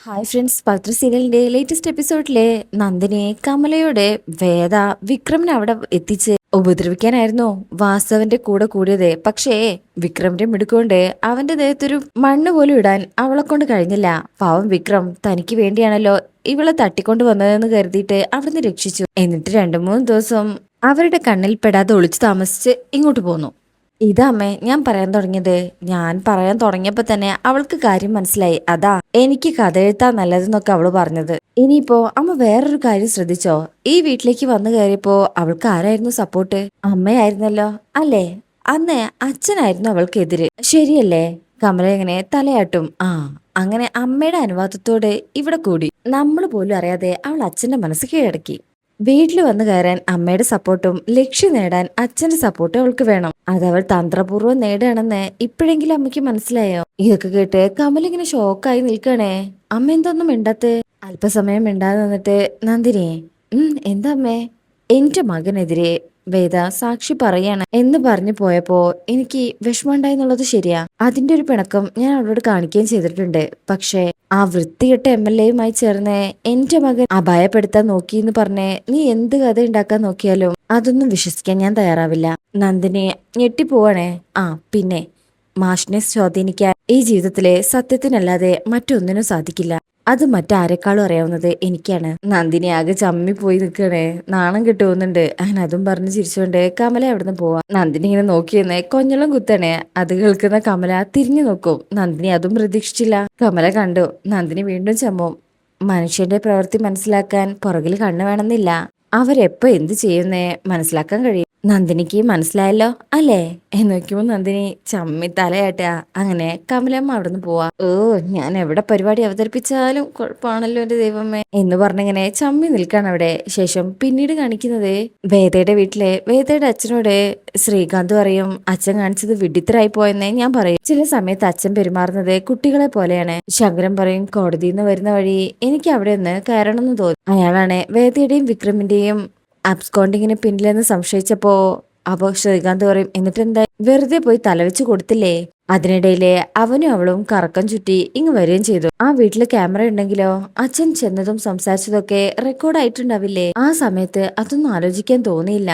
Hi friends, പത്ര സീരിയലിന്റെ latest എപ്പിസോഡിലെ Nandini കമലയുടെ വേദ വിക്രമിനെ അവിടെ എത്തിച്ച് ഉപദ്രവിക്കാനായിരുന്നു വാസവന്റെ കൂടെ കൂടിയത്. പക്ഷേ വിക്രമിന്റെ മിടുക്കൊണ്ട് അവന്റെ ദേഹത്തൊരു മണ്ണ് പോലും ഇടാൻ അവളെ കൊണ്ട് കഴിഞ്ഞില്ല. പാവം വിക്രം തനിക്ക് വേണ്ടിയാണല്ലോ ഇവളെ തട്ടിക്കൊണ്ട് വന്നതെന്ന് കരുതിയിട്ട് അവിടുന്ന് രക്ഷിച്ചു. എന്നിട്ട് 2-3 ദിവസം അവരുടെ കണ്ണിൽ പെടാതെ ഒളിച്ചു താമസിച്ച് ഇങ്ങോട്ട് പോന്നു. ഇതമ്മേ ഞാൻ പറയാൻ തുടങ്ങിയപ്പോ തന്നെ അവൾക്ക് കാര്യം മനസ്സിലായി. അതാ എനിക്ക് കഥ എഴുത്താ നല്ലതെന്നൊക്കെ അവള് പറഞ്ഞത്. ഇനിയിപ്പോ അമ്മ വേറൊരു കാര്യം ശ്രദ്ധിച്ചോ? ഈ വീട്ടിലേക്ക് വന്നു കയറിയപ്പോ അവൾക്ക് ആരായിരുന്നു സപ്പോർട്ട്? അമ്മയായിരുന്നല്ലോ അല്ലേ? അന്ന് അച്ഛനായിരുന്നു അവൾക്കെതിര്, ശരിയല്ലേ? കമല എങ്ങനെ തലയാട്ടും. അങ്ങനെ അമ്മയുടെ അനുവാദത്തോടെ ഇവിടെ കൂടി. നമ്മൾ പോലും അറിയാതെ അവൾ അച്ഛന്റെ മനസ്സ് കീഴടക്കി. വീട്ടിൽ വന്നു കയറാൻ അമ്മയുടെ സപ്പോർട്ടും ലക്ഷ്യം നേടാൻ അച്ഛന്റെ സപ്പോർട്ടും അവൾക്ക് വേണം. അതവൾ തന്ത്രപൂർവ്വം നേടുകയാണെന്ന് ഇപ്പോഴെങ്കിലും അമ്മയ്ക്ക് മനസ്സിലായോ? ഇതൊക്കെ കേട്ട് കമൽ ഇങ്ങനെ ഷോക്കായി നിൽക്കണേ. അമ്മ എന്തൊന്നും മിണ്ടാത്തെ? അല്പസമയം മിണ്ടാതെ നിന്നിട്ട് നന്ദിനി, എന്താ അമ്മേ? എന്റെ മകനെതിരെ വേദ സാക്ഷി പറയാണ് എന്ന് പറഞ്ഞു പോയപ്പോ എനിക്ക് വിഷമമുണ്ടായി എന്നുള്ളത് ശരിയാ. അതിന്റെ ഒരു പിണക്കം ഞാൻ അവളോട് കാണിക്കുകയും ചെയ്തിട്ടുണ്ട്. പക്ഷേ ആ വൃത്തികെട്ട MLA-യുമായി ചേർന്ന് എന്റെ മകൻ അപായപ്പെടുത്താൻ നോക്കിയെന്ന് പറഞ്ഞ് നീ എന്ത് കഥ ഉണ്ടാക്കാൻ നോക്കിയാലും അതൊന്നും വിശ്വസിക്കാൻ ഞാൻ തയ്യാറാവില്ല. നന്ദിനി ഞെട്ടിപ്പോവാണേ. പിന്നെ മാഷിനെ സ്വാധീനിക്കാൻ ഈ ജീവിതത്തിലെ സത്യത്തിനല്ലാതെ മറ്റൊന്നിനും സാധിക്കില്ല. അത് മറ്റാരെക്കാളും അറിയാവുന്നത് എനിക്കാണ്. നന്ദിനി ആകെ ചമ്മിപ്പോയി നിൽക്കണേ. നാണം കിട്ടുന്നുണ്ട്. അങ്ങനെ അതും പറഞ്ഞ് ചിരിച്ചുകൊണ്ട് കമല അവിടുന്ന് പോവാ. നന്ദിനി ഇങ്ങനെ നോക്കിയെന്ന് കൊഞ്ഞളം കുത്തണേ. അത് കേൾക്കുന്ന കമല തിരിഞ്ഞു നോക്കും. നന്ദിനി അതും പ്രതീക്ഷിച്ചില്ല. കമല കണ്ടു. നന്ദിനി വീണ്ടും ചമ്മും. മനുഷ്യന്റെ പ്രവൃത്തി മനസ്സിലാക്കാൻ പുറകിൽ കണ്ണു വേണമെന്നില്ല. അവരെപ്പോ എന്ത് ചെയ്യുന്നേ മനസ്സിലാക്കാൻ കഴിയും. നന്ദിനിക്ക് മനസ്സിലായല്ലോ അല്ലേ എന്ന് നോക്കുമ്പോ നന്ദിനി ചമ്മി തലയാട്ടാ. അങ്ങനെ കമലമ്മ അവിടുന്ന് പോവാ. ഞാൻ എവിടെ പരിപാടി അവതരിപ്പിച്ചാലും കുഴപ്പമാണല്ലോ എന്റെ ദൈവമേ എന്ന് പറഞ്ഞിങ്ങനെ ചമ്മി നിൽക്കാണ് അവിടെ. ശേഷം പിന്നീട് കാണിക്കുന്നത് വേദയുടെ വീട്ടിലെ വേദയുടെ അച്ഛനോട് ശ്രീകാന്ത് പറയും, അച്ഛൻ കാണിച്ചത് വിഡിത്തരായി പോയെന്നേ ഞാൻ പറയും. ചില സമയത്ത് അച്ഛൻ പെരുമാറുന്നത് കുട്ടികളെ പോലെയാണ്. ശങ്കരൻ പറയും, കോടതിയിൽ നിന്ന് വരുന്ന വഴി എനിക്ക് അവിടെ ഒന്ന് കയറണമെന്ന് തോന്നി. അയാളാണ് വേദയുടെയും വിക്രമിന്റെയും അബ്സ്കോണ്ടിങ്ങിന് പിന്നിലെന്ന് സംശയിച്ചപ്പോ ശ്രീകാന്ത് പറയും, എന്നിട്ടെന്താ വെറുതെ പോയി തലവെച്ച് കൊടുത്തില്ലേ? അതിനിടയിലെ അവനും അവളും കറക്കം ചുറ്റി ഇങ്ങ് വരികയും ചെയ്തു. ആ വീട്ടില് ക്യാമറ ഉണ്ടെങ്കിലോ അച്ഛൻ ചെന്നതും സംസാരിച്ചതൊക്കെ റെക്കോർഡായിട്ടുണ്ടാവില്ലേ? ആ സമയത്ത് അതൊന്നും ആലോചിക്കാൻ തോന്നിയില്ല.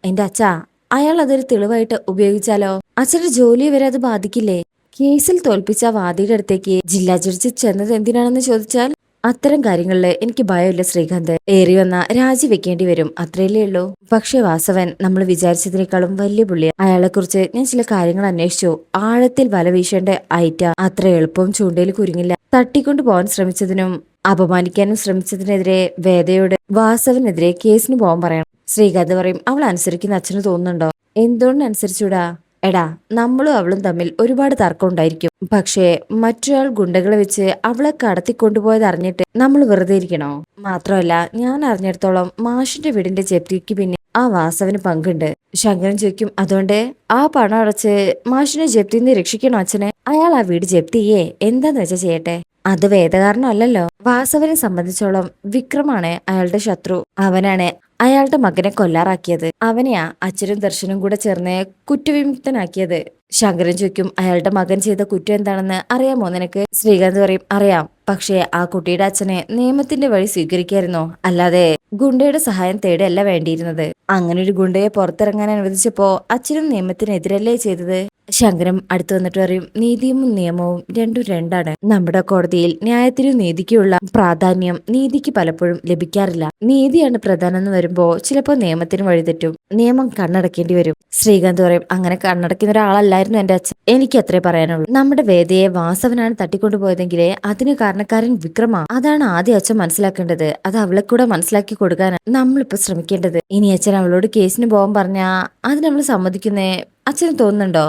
എന്റെ അച്ഛാ, അയാൾ അതൊരു തെളിവായിട്ട് ഉപയോഗിച്ചാലോ? അച്ഛന്റെ ജോലി വരെ അത് ബാധിക്കില്ലേ? കേസിൽ തോൽപ്പിച്ച വാദിയുടെ അടുത്തേക്ക് ജില്ലാ ജഡ്ജി ചെന്നത് എന്തിനാണെന്ന് ചോദിച്ചാൽ അത്തരം കാര്യങ്ങളില് എനിക്ക് ഭയമില്ല ശ്രീകാന്ത്. ഏറി വന്ന രാജിവെക്കേണ്ടി വരും, അത്രയല്ലേ ഉള്ളൂ. പക്ഷെ വാസവൻ നമ്മൾ വിചാരിച്ചതിനേക്കാളും വലിയ പുള്ളിയ. അയാളെ കുറിച്ച് ഞാൻ ചില കാര്യങ്ങൾ അന്വേഷിച്ചു. ആഴത്തിൽ വല വീശേണ്ട ഐറ്റ അത്ര എളുപ്പവും ചൂണ്ടയിൽ കുരുങ്ങില്ല. തട്ടിക്കൊണ്ടു പോകാൻ ശ്രമിച്ചതിനും അപമാനിക്കാനും ശ്രമിച്ചതിനെതിരെ വേദയോട് വാസവനെതിരെ കേസിന് പോകാൻ പറയണം. ശ്രീകാന്ത് പറയും, അവൾ അനുസരിക്കുന്ന അച്ഛന് തോന്നുന്നുണ്ടോ? എന്തുകൊണ്ട് അനുസരിച്ചൂടാ? എടാ, നമ്മളും അവളും തമ്മിൽ ഒരുപാട് തർക്കം ഉണ്ടായിരിക്കും. പക്ഷേ മറ്റൊരാൾ ഗുണ്ടകളെ വെച്ച് അവളെ കടത്തിക്കൊണ്ടുപോയത് അറിഞ്ഞിട്ട് നമ്മൾ വെറുതെ ഇരിക്കണോ? മാത്രമല്ല, ഞാൻ അറിഞ്ഞിടത്തോളം മാഷിന്റെ വീടിന്റെ ജപ്തിക്ക് പിന്നെ ആ വാസവന് പങ്കുണ്ട്. ശങ്കരൻ ചോദിക്കും, അതുകൊണ്ട് ആ പണം അടച്ച് മാഷിനെ ജപ്തിന്ന് രക്ഷിക്കണോ അച്ഛനെ? അയാൾ ആ വീട് ജപ്തി ചെയ്യേ എന്താന്ന് വെച്ചാ ചെയ്യട്ടെ. അത് വേദകാരണമല്ലല്ലോ. വാസവനെ സംബന്ധിച്ചോളം വിക്രമാണ് അയാളുടെ ശത്രു. അവനാണ് അയാളുടെ മകനെ കൊല്ലാറാക്കിയത്. അവനെയാ അച്ഛനും ദർശനും കൂടെ ചേർന്ന് കുറ്റവിമുക്തനാക്കിയത്. ശങ്കരൻ ചോദിക്കും, അയാളുടെ മകൻ ചെയ്ത കുറ്റം എന്താണെന്ന് അറിയാമോ നിനക്ക്? ശ്രീകാന്ത് പറയും, അറിയാം. പക്ഷേ ആ കുട്ടിയുടെ അച്ഛനെ നിയമത്തിന്റെ വഴി സ്വീകരിക്കായിരുന്നോ? അല്ലാതെ ഗുണ്ടയുടെ സഹായം തേടല്ല വേണ്ടിയിരുന്നത്. അങ്ങനെ ഒരു ഗുണ്ടയെ പുറത്തിറങ്ങാൻ അനുവദിച്ചപ്പോ അച്ഛനും നിയമത്തിനെതിരല്ലേ ചെയ്തത്? ശങ്കരം അടുത്തു വന്നിട്ട് പറയും, നീതിയും നിയമവും രണ്ടും രണ്ടാണ്. നമ്മുടെ കോടതിയിൽ ന്യായത്തിനും നീതിക്കുള്ള പ്രാധാന്യം നീതിക്ക് പലപ്പോഴും ലഭിക്കാറില്ല. നീതിയാണ് പ്രധാനം എന്ന് വരുമ്പോ ചിലപ്പോ നിയമത്തിന് വഴിതെറ്റും. നിയമം കണ്ണടക്കേണ്ടി വരും. ശ്രീകാന്ത് പറയും, അങ്ങനെ കണ്ണടക്കുന്ന ഒരാളല്ലായിരുന്നു എന്റെ അച്ഛൻ. എനിക്ക് അത്രേ പറയാനുള്ളൂ. നമ്മുടെ വേദയെ വാസവനാണ് തട്ടിക്കൊണ്ടുപോയതെങ്കിലേ അതിന് കാരണക്കാരൻ വിക്രമാ. അതാണ് ആദ്യം അച്ഛൻ മനസ്സിലാക്കേണ്ടത്. അത് അവളെ കൂടെ മനസ്സിലാക്കി കൊടുക്കാനാണ് നമ്മളിപ്പോ ശ്രമിക്കേണ്ടത്. ഇനി അച്ഛൻ അവളോട് കേസിന് പോകാൻ പറഞ്ഞാ അതിനവള് സമ്മതിക്കുന്നേ അച്ഛന് തോന്നുന്നുണ്ടോ?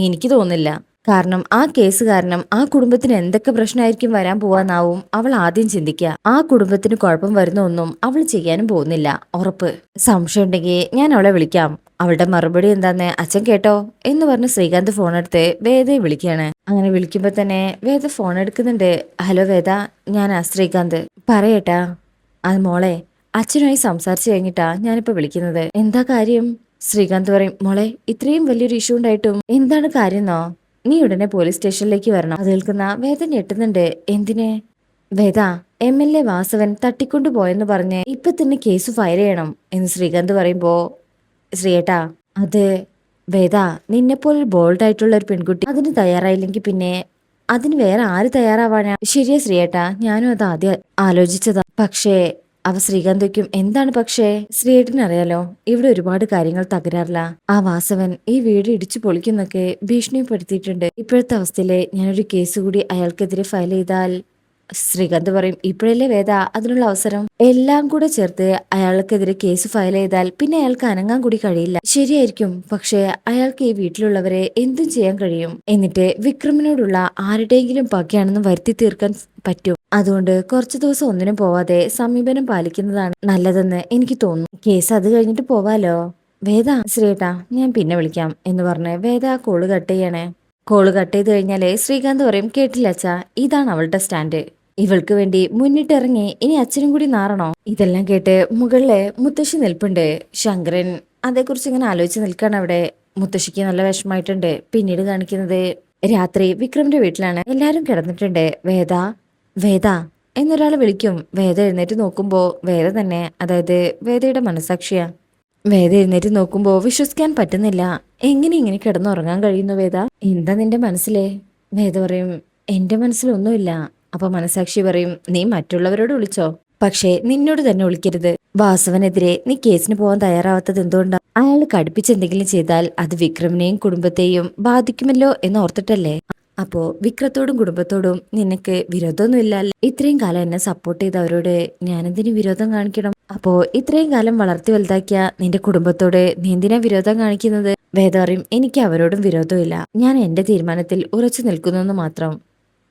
എനിക്ക് തോന്നില്ല. കാരണം ആ കേസ് കാരണം ആ കുടുംബത്തിന് എന്തൊക്കെ പ്രശ്നമായിരിക്കും വരാൻ പോവാന്നാവും അവൾ ആദ്യം ചിന്തിക്കുക. ആ കുടുംബത്തിന് കുഴപ്പം വരുന്ന ഒന്നും അവൾ ചെയ്യാനും പോകുന്നില്ല, ഉറപ്പ്. സംശയം ഉണ്ടെങ്കിൽ ഞാൻ അവളെ വിളിക്കാം. അവളുടെ മറുപടി എന്താന്ന് അച്ഛൻ കേട്ടോ എന്ന് പറഞ്ഞ് ശ്രീകാന്ത് ഫോൺ എടുത്ത് വേദയെ വിളിക്കുകയാണ്. അങ്ങനെ വിളിക്കുമ്പോ തന്നെ വേദ ഫോൺ എടുക്കുന്നുണ്ട്. ഹലോ വേദ, ഞാനാ ശ്രീകാന്ത്. പറയട്ടാ. അത് മോളെ, അച്ഛനുമായി സംസാരിച്ചു കഴിഞ്ഞിട്ടാ ഞാനിപ്പോ വിളിക്കുന്നത്. എന്താ കാര്യം? ശ്രീകാന്ത് പറയും, മോളെ, ഇത്രയും വലിയൊരു ഇഷ്യൂ ഉണ്ടായിട്ടും എന്താണ് കാര്യന്നോ? നീ ഉടനെ പോലീസ് സ്റ്റേഷനിലേക്ക് വരണം. അത് കേൾക്കുന്ന വേദന ഞെട്ടുന്നുണ്ട്. എന്തിന്? വേദ, MLA വാസവൻ തട്ടിക്കൊണ്ടുപോയെന്ന് പറഞ്ഞ് ഇപ്പൊ തന്നെ കേസ് ഫയൽ ചെയ്യണം എന്ന് ശ്രീകാന്ത് പറയുമ്പോ, ശ്രീയേട്ടാ അത് വേദ, നിന്നെപ്പോലെ ബോൾഡ് ആയിട്ടുള്ള ഒരു പെൺകുട്ടി അതിന് തയ്യാറായില്ലെങ്കിൽ പിന്നെ അതിന് വേറെ ആര് തയ്യാറാവാനാ? ശരിയാ ശ്രീയേട്ടാ, ഞാനും അത് ആദ്യം ആലോചിച്ചതാ. പക്ഷേ ശ്രീകാന്ത് വയ്ക്കും. എന്താണ് പക്ഷേ? ശ്രീയേട്ടന് അറിയാലോ, ഇവിടെ ഒരുപാട് കാര്യങ്ങൾ തകരാറില്ല. ആ വാസവൻ ഈ വീട് ഇടിച്ചു പൊളിക്കുന്നൊക്കെ ഭീഷണിപ്പെടുത്തിയിട്ടുണ്ട്. ഇപ്പോഴത്തെ അവസ്ഥയില് ഞാനൊരു കേസ് കൂടി അയാൾക്കെതിരെ ഫയൽ ചെയ്താൽ, ശ്രീകാന്ത് പറയും, ഇപ്പോഴല്ലേ വേദ അതിനുള്ള അവസരം. എല്ലാം കൂടെ ചേർത്ത് അയാൾക്കെതിരെ കേസ് ഫയൽ ചെയ്താൽ പിന്നെ അയാൾക്ക് അനങ്ങാൻ കൂടി കഴിയില്ല. ശരിയായിരിക്കും, പക്ഷേ അയാൾക്ക് ഈ വീട്ടിലുള്ളവരെ എന്തും ചെയ്യാൻ കഴിയും. എന്നിട്ട് വിക്രമിനോടുള്ള ആരുടെയെങ്കിലും പകയാണെന്ന് വരുത്തി തീർക്കാൻ പറ്റും. അതുകൊണ്ട് കുറച്ചു ദിവസം ഒന്നിനും പോവാതെ സമീപനം പാലിക്കുന്നതാണ് നല്ലതെന്ന് എനിക്ക് തോന്നുന്നു. കേസ് അത് കഴിഞ്ഞിട്ട് പോവാലോ. വേദ, ശ്രീയേട്ടാ ഞാൻ പിന്നെ വിളിക്കാം എന്ന് പറഞ്ഞ് വേദ കോള് കട്ട് ചെയ്യണേ. കോള് കട്ട് ചെയ്ത് കഴിഞ്ഞാല് ശ്രീകാന്ത് പറയും, കേട്ടില്ല അച്ഛാ, ഇതാണ് അവളുടെ സ്റ്റാൻഡ്. ഇവൾക്ക് വേണ്ടി മുന്നിട്ടിറങ്ങി ഇനി അച്ഛനും കൂടി നാറണോ? ഇതെല്ലാം കേട്ട് മുകളിലെ മുത്തശ്ശി നിൽപ്പുണ്ട്. ശങ്കരൻ അതേക്കുറിച്ച് ഇങ്ങനെ ആലോചിച്ച് നിൽക്കാണ് അവിടെ. മുത്തശ്ശിക്ക് നല്ല വിഷമായിട്ടുണ്ട്. പിന്നീട് കാണിക്കുന്നത് രാത്രി വിക്രമിന്റെ വീട്ടിലാണ്. എല്ലാരും കിടന്നിട്ടുണ്ട്. വേദ, വേദ എന്നൊരാള് വിളിക്കും. വേദ എഴുന്നേറ്റ് നോക്കുമ്പോ വേദ തന്നെ, അതായത് വേദയുടെ മനസാക്ഷിയാ. വേദ എഴുന്നേറ്റ് നോക്കുമ്പോ വിശ്വസിക്കാൻ പറ്റുന്നില്ല. എങ്ങനെ ഇങ്ങനെ കിടന്നുറങ്ങാൻ കഴിയുന്നു വേദ? എന്താ നിന്റെ മനസ്സിലെ? വേദ പറയും, എന്റെ മനസ്സിലൊന്നുമില്ല. അപ്പൊ മനസാക്ഷി പറയും, നീ മറ്റുള്ളവരോട് വിളിച്ചോ, പക്ഷേ നിന്നോട് തന്നെ വിളിക്കരുത്. വാസവനെതിരെ നീ കേസിന് പോകാൻ തയ്യാറാവാത്തത് എന്തുകൊണ്ടാ? അയാൾ കടുപ്പിച്ചെന്തെങ്കിലും ചെയ്താൽ അത് വിക്രമിനെയും കുടുംബത്തെയും ബാധിക്കുമല്ലോ എന്ന് ഓർത്തിട്ടല്ലേ? അപ്പോ വിക്രത്തോടും കുടുംബത്തോടും നിനക്ക് വിരോധമൊന്നുമില്ല. ഇത്രയും കാലം എന്നെ സപ്പോർട്ട് ചെയ്തവരോട് ഞാനെന്തിനു വിരോധം കാണിക്കണം? അപ്പോ ഇത്രയും കാലം വളർത്തി വലുതാക്കിയ നിന്റെ കുടുംബത്തോട് നീ എന്തിനാ വിരോധം കാണിക്കുന്നത്? വേദ പറയും, എനിക്ക് അവരോടും വിരോധമില്ല. ഞാൻ എന്റെ തീരുമാനത്തിൽ ഉറച്ചു നിൽക്കുന്നു മാത്രം.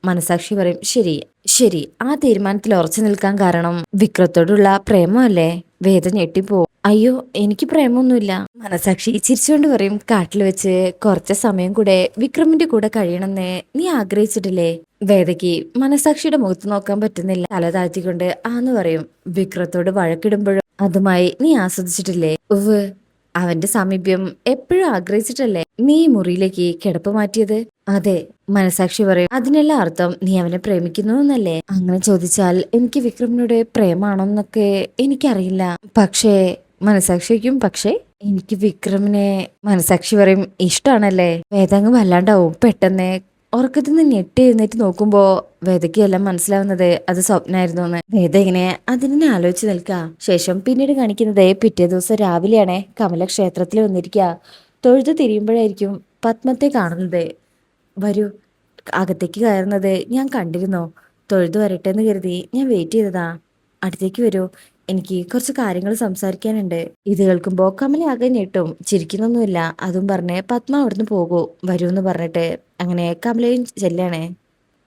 മനസാക്ഷി പറയും, ശരി ശരി, ആ തീരുമാനത്തിൽ ഉറച്ചു നിൽക്കാൻ കാരണം വിക്രത്തോടുള്ള പ്രേമമല്ലേ? വേദ ഞെട്ടിപ്പോവും. അയ്യോ, എനിക്ക് പ്രേമൊന്നുമില്ല. മനസാക്ഷി ചിരിച്ചുകൊണ്ട് പറയും, കാട്ടിൽ വെച്ച് കുറച്ച് സമയം കൂടെ വിക്രമിന്റെ കൂടെ കഴിയണമെന്ന് നീ ആഗ്രഹിച്ചിട്ടില്ലേ? വേദയ്ക്ക് മനസാക്ഷിയുടെ മുഖത്ത് നോക്കാൻ പറ്റുന്നില്ല. തല താഴ്ത്തിക്കൊണ്ട് ആന്ന് പറയും, വിക്രത്തോട് വഴക്കിടുമ്പോഴും അതുമായി നീ ആസ്വദിച്ചിട്ടില്ലേ? ഉവ്, അവന്റെ സാമീപ്യം എപ്പോഴും ആഗ്രഹിച്ചിട്ടല്ലേ നീ മുറിയിലേക്ക് കിടപ്പ് മാറ്റിയത്? അതെ. മനസാക്ഷി പറയും, അതിനെല്ലാം അർത്ഥം നീ അവനെ പ്രേമിക്കുന്നു എന്നല്ലേ? അങ്ങനെ ചോദിച്ചാൽ എനിക്ക് വിക്രമിനോട് പ്രേമാണോന്നൊക്കെ എനിക്കറിയില്ല. പക്ഷേ മനസാക്ഷിക്കും, പക്ഷേ എനിക്ക് വിക്രമിനെ, മനസാക്ഷി പറയും, ഇഷ്ടാണല്ലേ? വേദങ്ങ് വല്ലാണ്ടാവും. പെട്ടെന്ന് ഉറക്കത്തിൽ നിന്ന് ഞെട്ടി എഴുന്നേറ്റ് നോക്കുമ്പോ വേദയ്ക്ക് എല്ലാം മനസ്സിലാവുന്നത് അത് സ്വപ്നമായിരുന്നു എന്ന്. വേദ ഇങ്ങനെ അതിനെ ആലോചിച്ച് നിൽക്കുക. ശേഷം പിന്നീട് കാണിക്കുന്നത് പിറ്റേ ദിവസം രാവിലെയാണ്. കമല ക്ഷേത്രത്തിൽ വന്നിരിക്കുക. തൊഴുതു തിരിയുമ്പോഴായിരിക്കും പത്മത്തെ കാണുന്നത്. വരൂ, അകത്തേക്ക് കയറുന്നത് ഞാൻ കണ്ടിരുന്നോ? തൊഴുതു വരട്ടെ എന്ന് കരുതി ഞാൻ വെയിറ്റ് ചെയ്തതാ. അടുത്തേക്ക് വരൂ, എനിക്ക് കുറച്ച് കാര്യങ്ങൾ സംസാരിക്കാനുണ്ട്. ഇത് കേൾക്കുമ്പോ കമല ആകെ ഞെട്ടും. ചിരിക്കുന്നൊന്നുമില്ല. അതും പറഞ്ഞ് പത്മ അവിടുന്ന് പോകൂ, വരൂ എന്ന് പറഞ്ഞിട്ട് അങ്ങനെ കമലയും ചെല്ലാണേ.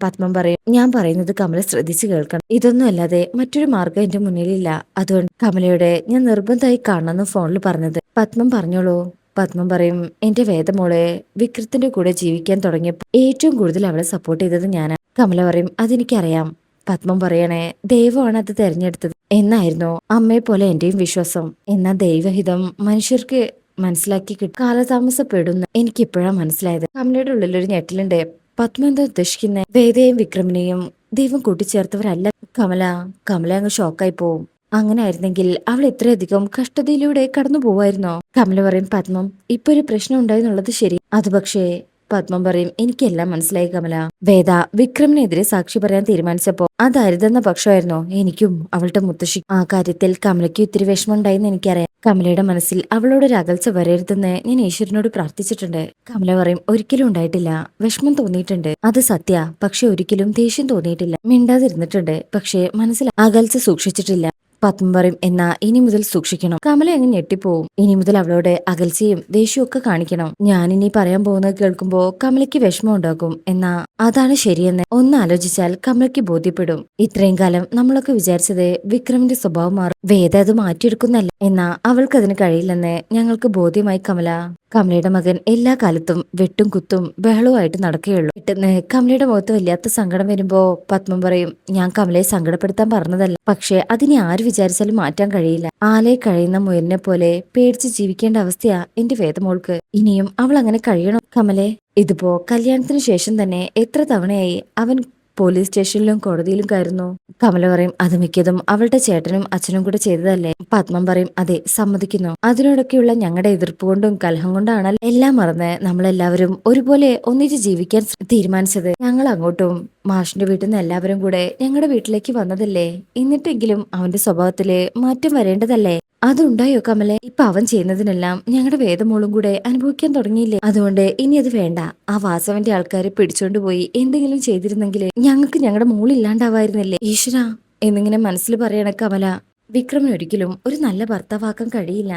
പത്മം പറയും, ഞാൻ പറയുന്നത് കമല ശ്രദ്ധിച്ചു കേൾക്കണം. ഇതൊന്നും അല്ലാതെ മറ്റൊരു മാർഗം എന്റെ മുന്നിലില്ല. അതുകൊണ്ട് കമലയോടെ ഞാൻ നിർബന്ധമായി കാണണമെന്ന് ഫോണിൽ പറഞ്ഞത്. പത്മം പറഞ്ഞോളൂ. പത്മം പറയും, എന്റെ വേദമോളെ വിക്രത്തിന്റെ കൂടെ ജീവിക്കാൻ തുടങ്ങിയപ്പോൾ ഏറ്റവും കൂടുതൽ അവളെ സപ്പോർട്ട് ചെയ്തത് ഞാനാ. കമല പറയും, അതെനിക്കറിയാം. പത്മം പറയണേ, ദൈവമാണ് അത് തെരഞ്ഞെടുത്തത് എന്നായിരുന്നു അമ്മയെ പോലെ എന്റെയും വിശ്വാസം. എന്നാൽ ദൈവഹിതം മനുഷ്യർക്ക് മനസ്സിലാക്കി കാലതാമസപ്പെടുന്ന എനിക്കിപ്പോഴാ മനസ്സിലായത്. കമലയുടെ ഉള്ളിലൊരു ഞെട്ടലുണ്ട്. പത്മ എന്താ ഉദ്ദേശിക്കുന്നത്? വേദയും വിക്രമിനെയും ദൈവം കൂട്ടിച്ചേർത്തവരല്ല. കമല കമല അങ്ങ് ഷോക്കായി പോവും. അങ്ങനെ ആയിരുന്നെങ്കിൽ അവൾ ഇത്രയധികം കഷ്ടതയിലൂടെ കടന്നു പോവായിരുന്നോ? കമല പറയും, പത്മം ഇപ്പൊ ഒരു പ്രശ്നം ഉണ്ടായെന്നുള്ളത് ശരി. അത് പക്ഷേ, പത്മം പറയും, എനിക്കെല്ലാം മനസ്സിലായി കമല. വേദ വിക്രമിനെതിരെ സാക്ഷി പറയാൻ തീരുമാനിച്ചപ്പോ അതായിരുന്ന പക്ഷമായിരുന്നോ എനിക്കും അവളുടെ മുത്തശ്ശി. ആ കാര്യത്തിൽ കമലയ്ക്ക് ഇത്തിരി വിഷമമുണ്ടായെന്ന് എനിക്കറിയാം. കമലയുടെ മനസ്സിൽ അവളോടൊരു അകൽച്ച വരരുതെന്ന് ഞാൻ ഈശ്വരനോട് പ്രാർത്ഥിച്ചിട്ടുണ്ട്. കമല പറയും, ഒരിക്കലും ഉണ്ടായിട്ടില്ല. വിഷമം തോന്നിയിട്ടുണ്ട്, അത് സത്യ. പക്ഷെ ഒരിക്കലും ദേഷ്യം തോന്നിയിട്ടില്ല. മിണ്ടാതിരുന്നിട്ടുണ്ട്, പക്ഷെ മനസ്സിൽ അകൽച്ച സൂക്ഷിച്ചിട്ടില്ല. പത്മം പറയും, എന്നാ ഇനി മുതൽ സൂക്ഷിക്കണം. കമല അങ്ങ് ഞെട്ടിപ്പോവും. ഇനി മുതൽ അവളോട് അകൽച്ചയും ദേഷ്യവും ഒക്കെ കാണിക്കണം. ഞാനിനി പറയാൻ പോകുന്നത് കേൾക്കുമ്പോ കമലയ്ക്ക് വിഷമം ഉണ്ടാകും. എന്നാ അതാണ് ശരിയെന്ന് ഒന്ന് ആലോചിച്ചാൽ കമലയ്ക്ക് ബോധ്യപ്പെടും. ഇത്രയും കാലം നമ്മളൊക്കെ വിചാരിച്ചത് വിക്രമിന്റെ സ്വഭാവം മാറും, വേദ അത് മാറ്റിയെടുക്കുന്നല്ല. എന്നാ അവൾക്കതിന് കഴിയില്ലെന്ന് ഞങ്ങൾക്ക് ബോധ്യമായി കമല. കമലയുടെ മകൻ എല്ലാ കാലത്തും വെട്ടും കുത്തും ബഹളവുമായിട്ട് നടക്കുകയുള്ളൂ. പെട്ടെന്ന് കമലയുടെ മുഖത്ത് വല്ലാത്ത സങ്കടം വരുമ്പോ പത്മം പറയും, ഞാൻ കമലയെ സങ്കടപ്പെടുത്താൻ പറഞ്ഞതല്ല. പക്ഷെ അതിനെ ആര് വിചാരിച്ചാലും മാറ്റാൻ കഴിയില്ല. ആലയെ കഴിയുന്ന മുയലിനെ പോലെ പേടിച്ച് ജീവിക്കേണ്ട അവസ്ഥയാ എന്റെ വേദമോൾക്ക്. ഇനിയും അവൾ അങ്ങനെ കഴിയണം കമലെ. ഇതിപ്പോ കല്യാണത്തിന് ശേഷം തന്നെ എത്ര തവണയായി അവൻ പോലീസ് സ്റ്റേഷനിലും കോടതിയിലും കയറുന്നു. കമല പറയും അത് മിക്കതും അവളുടെ ചേട്ടനും അച്ഛനും കൂടെ ചെയ്തതല്ലേ. പത്മം പറയും അതെ സമ്മതിക്കുന്നു. അതിനോടൊക്കെയുള്ള ഞങ്ങളുടെ എതിർപ്പ് കൊണ്ടും കലഹം കൊണ്ടാണല്ലോ എല്ലാം മറന്ന് നമ്മളെല്ലാവരും ഒരുപോലെ ഒന്നിച്ച് ജീവിക്കാൻ തീരുമാനിച്ചത്. ഞങ്ങൾ അങ്ങോട്ടും മാഷിന്റെ വീട്ടിൽ നിന്ന് എല്ലാവരും കൂടെ ഞങ്ങളുടെ വീട്ടിലേക്ക് വന്നതല്ലേ. എന്നിട്ടെങ്കിലും അവന്റെ സ്വഭാവത്തില് മാറ്റം വരേണ്ടതല്ലേ. അതുണ്ടായോ കമലെ? ഇപ്പൊ അവൻ ചെയ്യുന്നതിനെല്ലാം ഞങ്ങളുടെ വേദമോളും കൂടെ അനുഭവിക്കാൻ തുടങ്ങിയില്ലേ. അതുകൊണ്ട് ഇനി അത് വേണ്ട. ആ വാസവന്റെ ആൾക്കാരെ പിടിച്ചോണ്ട് പോയി എന്തെങ്കിലും ചെയ്തിരുന്നെങ്കിൽ ഞങ്ങൾക്ക് ഞങ്ങളുടെ മോളില്ലാണ്ടാവായിരുന്നില്ലേ. ഈശ്വര എന്നിങ്ങനെ മനസ്സിൽ പറയണ കമല വിക്രമൻ ഒരിക്കലും ഒരു നല്ല ഭർത്താവാക്കാൻ കഴിയില്ല.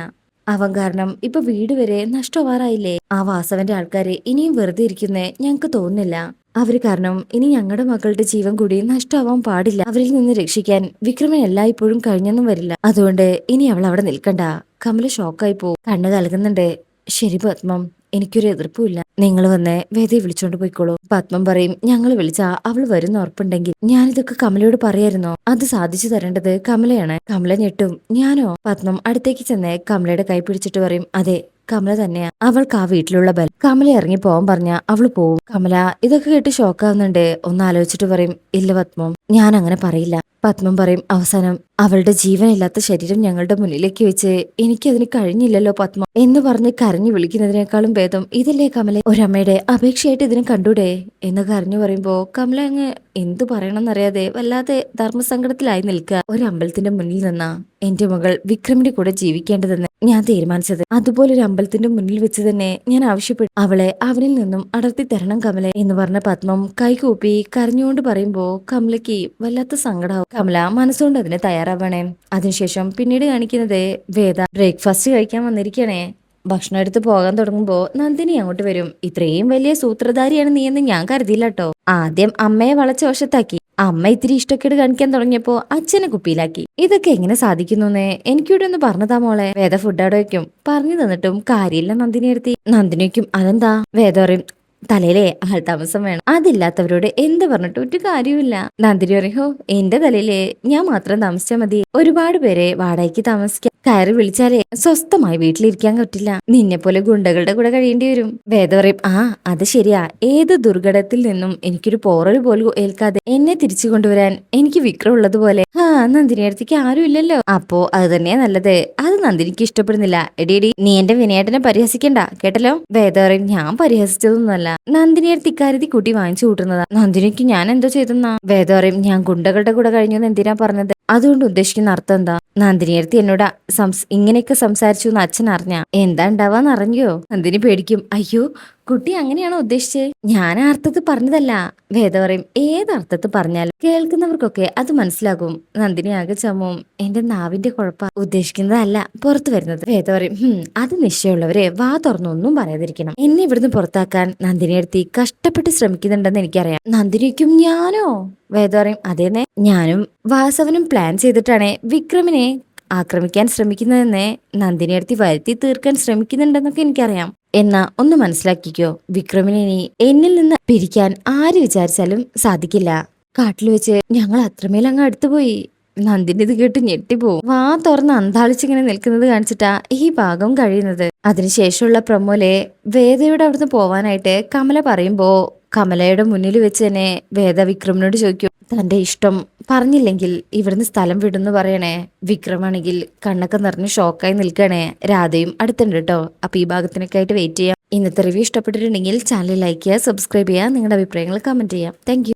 അവൻ കാരണം ഇപ്പൊ വീട് വരെ നഷ്ടമാറായില്ലേ. ആ വാസവന്റെ ആൾക്കാരെ ഇനിയും വെറുതെ ഇരിക്കുന്നേ ഞങ്ങക്ക് തോന്നുന്നില്ല. അവര് കാരണം ഇനി ഞങ്ങളുടെ മക്കളുടെ ജീവൻ കൂടി നഷ്ടമാവാൻ പാടില്ല. അവരിൽ നിന്ന് രക്ഷിക്കാൻ വിക്രമൻ എല്ലായ്പ്പോഴും കഴിഞ്ഞെന്നും വരില്ല. അതുകൊണ്ട് ഇനി അവൾ അവിടെ നിൽക്കണ്ട. കമല ഷോക്കായി പോവും. കണ്ണ് കലകുന്നുണ്ട്. ശരി പത്മം, എനിക്കൊരു എതിർപ്പുമില്ല. നിങ്ങൾ വന്ന് വേദയെ വിളിച്ചോണ്ട് പോയിക്കോളൂ. പത്മം പറയും ഞങ്ങൾ വിളിച്ചാ അവൾ വരുന്ന ഉറപ്പുണ്ടെങ്കിൽ ഞാനിതൊക്കെ കമലയോട് പറയായിരുന്നോ. അത് സാധിച്ചു തരേണ്ടത് കമലയാണ്. കമല ഞെട്ടും. ഞാനോ? പത്മം അടുത്തേക്ക് ചെന്ന് കമലയുടെ കൈ പിടിച്ചിട്ട് പറയും അതെ കമല തന്നെയാ. അവൾക്ക് ആ വീട്ടിലുള്ള ബലം. കമല ഇറങ്ങി പോവാൻ പറഞ്ഞ അവള് പോവും. കമല ഇതൊക്കെ കേട്ട് ഷോക്കാവുന്നുണ്ട്. ഒന്ന് ആലോചിച്ചിട്ട് പറയും ഇല്ല പത്മം, ഞാൻ അങ്ങനെ പറയില്ല. പത്മം പറയും അവസാനം അവളുടെ ജീവനില്ലാത്ത ശരീരം ഞങ്ങളുടെ മുന്നിലേക്ക് വെച്ച് എനിക്കതിന് കഴിഞ്ഞില്ലല്ലോ പത്മം എന്ന് പറഞ്ഞ് കരഞ്ഞു വിളിക്കുന്നതിനേക്കാളും ഭേദം ഇതല്ലേ കമല. ഒരമ്മയുടെ അപേക്ഷയായിട്ട് ഇതിനെ കണ്ടൂടെ എന്ന് കരഞ്ഞു പറയുമ്പോ കമല അങ്ങ് എന്തു പറയണമെന്നറിയാതെ വല്ലാതെ ധർമ്മസങ്കടത്തിലായി നിൽക്കുക. ഒരു അമ്പലത്തിന്റെ മുന്നിൽ നിന്നാ എന്റെ മകൾ വിക്രമിന്റെ കൂടെ ജീവിക്കേണ്ടതെന്ന് ഞാൻ തീരുമാനിച്ചത്. അതുപോലൊരു അമ്പലത്തിന്റെ മുന്നിൽ വെച്ച് തന്നെ ഞാൻ ആവശ്യപ്പെട്ടു അവളെ അവനിൽ നിന്നും അടർത്തി തരണം കമല എന്ന് പറഞ്ഞ പത്മം കൈകൂപ്പി കരഞ്ഞുകൊണ്ട് പറയുമ്പോ കമലയ്ക്ക് വല്ലാത്ത സങ്കടാവും. കമല മനസ്സുകൊണ്ട് അതിന് തയ്യാറാവണേ. അതിനുശേഷം പിന്നീട് കാണിക്കുന്നത് വേദ ബ്രേക്ക്ഫാസ്റ്റ് കഴിക്കാൻ വന്നിരിക്കണേ. ഭക്ഷണം എടുത്ത് പോകാൻ തുടങ്ങുമ്പോ നന്ദിനി അങ്ങോട്ട് വരും. ഇത്രയും വലിയ സൂത്രധാരിയാണ് നീ എന്ന് ഞാൻ കരുതിയില്ല കേട്ടോ. ആദ്യം അമ്മയെ വളച്ച വശത്താക്കി. അമ്മ ഇത്തിരി ഇഷ്ടക്കേട് കാണിക്കാൻ തുടങ്ങിയപ്പോ അച്ഛനെ കുപ്പിയിലാക്കി. ഇതൊക്കെ എങ്ങനെ സാധിക്കുന്നേ എനിക്കൂടെ ഒന്ന് പറഞ്ഞതാ മോളെ. വേദ ഫുഡ് അവിടെ വയ്ക്കും. പറഞ്ഞു തന്നിട്ടും കാര്യമില്ല നന്ദിനി എടുത്തി. നന്ദിനിക്കും അതെന്താ? വേദ പറയും തലയിലെ ആൾ താമസം വേണം. അതില്ലാത്തവരോട് എന്ത് പറഞ്ഞിട്ട് ഒരു കാര്യമില്ല. നന്ദിനി പറയും ഹോ എന്റെ തലയിലെ ഞാൻ മാത്രം താമസിച്ചാൽ മതി. ഒരുപാട് പേരെ വാടകയ്ക്ക് താമസിക്കാൻ കയറി വിളിച്ചാലേ സ്വസ്ഥമായി വീട്ടിലിരിക്കാൻ പറ്റില്ല. നിന്നെ പോലെ ഗുണ്ടകളുടെ കൂടെ കഴിയേണ്ടി വരും. വേദ പറയും ആ അത് ശരിയാ. ഏത് ദുർഘടത്തിൽ നിന്നും എനിക്കൊരു പോറൽ പോലും ഏൽക്കാതെ എന്നെ തിരിച്ചു കൊണ്ടുവരാൻ എനിക്ക് വിക്രം ഉള്ളതുപോലെ നന്ദിനി അടുത്തേക്ക് ആരും ഇല്ലല്ലോ. അപ്പോ അത് തന്നെയാ നല്ലത്. അത് നന്ദിനിക്ക് ഇഷ്ടപ്പെടുന്നില്ല. എടിയടി നീ എന്റെ വിനയേട്ടനെ പരിഹസിക്കണ്ട കേട്ടല്ലോ. വേദ പറയും ഞാൻ പരിഹസിച്ചതൊന്നുമല്ല. നന്ദിനി അടുത്ത് ഇക്കാര്യത്തിൽ കൂട്ടി വാങ്ങിച്ചു കൂട്ടുന്നതാ. നന്ദിനിക്ക് ഞാൻ എന്തോ ചെയ്തെന്നാ? വേദ പറയും ഞാൻ ഗുണ്ടകളുടെ കൂടെ കഴിഞ്ഞു എന്തിനാ പറഞ്ഞത്? അതുകൊണ്ട് ഉദ്ദേശിക്കുന്ന അർത്ഥം എന്താ? നന്ദിനിയടുത്ത് എന്നോട് ഇങ്ങനെയൊക്കെ സംസാരിച്ചു എന്ന് അച്ഛൻ അറിഞ്ഞ എന്താ ഉണ്ടാവാന്ന് അറിഞ്ഞോ? നന്ദിനി പേടിക്കും. അയ്യോ കുട്ടി അങ്ങനെയാണോ ഉദ്ദേശിച്ചത്? ഞാൻ ആ അർത്ഥത്തിൽ പറഞ്ഞതല്ല. വേദ പറയും ഏതർത്ഥത്തിൽ പറഞ്ഞാലും കേൾക്കുന്നവർക്കൊക്കെ അത് മനസ്സിലാകും. നന്ദിനി ആകെ ചമ്മും. എന്റെ നാവിന്റെ കുഴപ്പ ഉദ്ദേശിക്കുന്നതല്ല പുറത്തു വരുന്നത്. വേദ പറയും അത് നിശ്ചയമുള്ളവരെ വാ തുറന്നൊന്നും പറയാതിരിക്കണം. എന്നെ ഇവിടുന്ന് പുറത്താക്കാൻ നന്ദിനിയടുത്ത് കഷ്ടപ്പെട്ട് ശ്രമിക്കുന്നുണ്ടെന്ന് എനിക്കറിയാം. നന്ദിനിക്കും ഞാനോ? വേദ പറയും അതേന്നെ ഞാനും വാസവനും പ്ലാൻ ചെയ്തിട്ടാണ് വിക്രമിനെ ആക്രമിക്കാൻ ശ്രമിക്കുന്നതെന്ന് നന്ദിനിയടുത്ത് വരുത്തി തീർക്കാൻ ശ്രമിക്കുന്നുണ്ടെന്നൊക്കെ എനിക്കറിയാം. എന്നാ ഒന്ന് മനസ്സിലാക്കിക്കോ, വിക്രമിനെ ഇനി എന്നിൽ നിന്ന് പിരിക്കാൻ ആര് വിചാരിച്ചാലും സാധിക്കില്ല. കാട്ടിൽ വെച്ച് ഞങ്ങൾ അത്രമേൽ അങ്ങ് അടുത്തുപോയി. നന്ദിനി ഇത് കേട്ട് ഞെട്ടിപ്പോവും. വാ തുറന്ന് അന്താളിച്ചിങ്ങനെ നിൽക്കുന്നത് കാണിച്ചിട്ടാ ഈ ഭാഗം കഴിയുന്നത്. അതിനുശേഷമുള്ള പ്രൊമോലെ വേദയുടെ അവിടുന്ന് പോവാനായിട്ട് കമല പറയുമ്പോ കമലയുടെ മുന്നിൽ വെച്ച് തന്നെ വേദ വിക്രമിനോട് ചോദിക്കും തന്റെ ഇഷ്ടം പറഞ്ഞില്ലെങ്കിൽ ഇവിടുന്ന് സ്ഥലം വിടുന്നു പറയണേ. വിക്രമാണെങ്കിൽ കണ്ണൊക്കെ നിറഞ്ഞ് ഷോക്കായി നിൽക്കണേ. രാധയും അടുത്തുണ്ട് കേട്ടോ. അപ്പൊ ഈ ഭാഗത്തിനൊക്കെ ആയിട്ട് വെയിറ്റ് ചെയ്യാം. ഇന്നത്തെ റിവ്യൂ ഇഷ്ടപ്പെട്ടിട്ടുണ്ടെങ്കിൽ ചാനൽ ലൈക്ക് ചെയ്യുക, സബ്സ്ക്രൈബ് ചെയ്യുക, നിങ്ങളുടെ അഭിപ്രായങ്ങൾ കമന്റ് ചെയ്യാം. താങ്ക്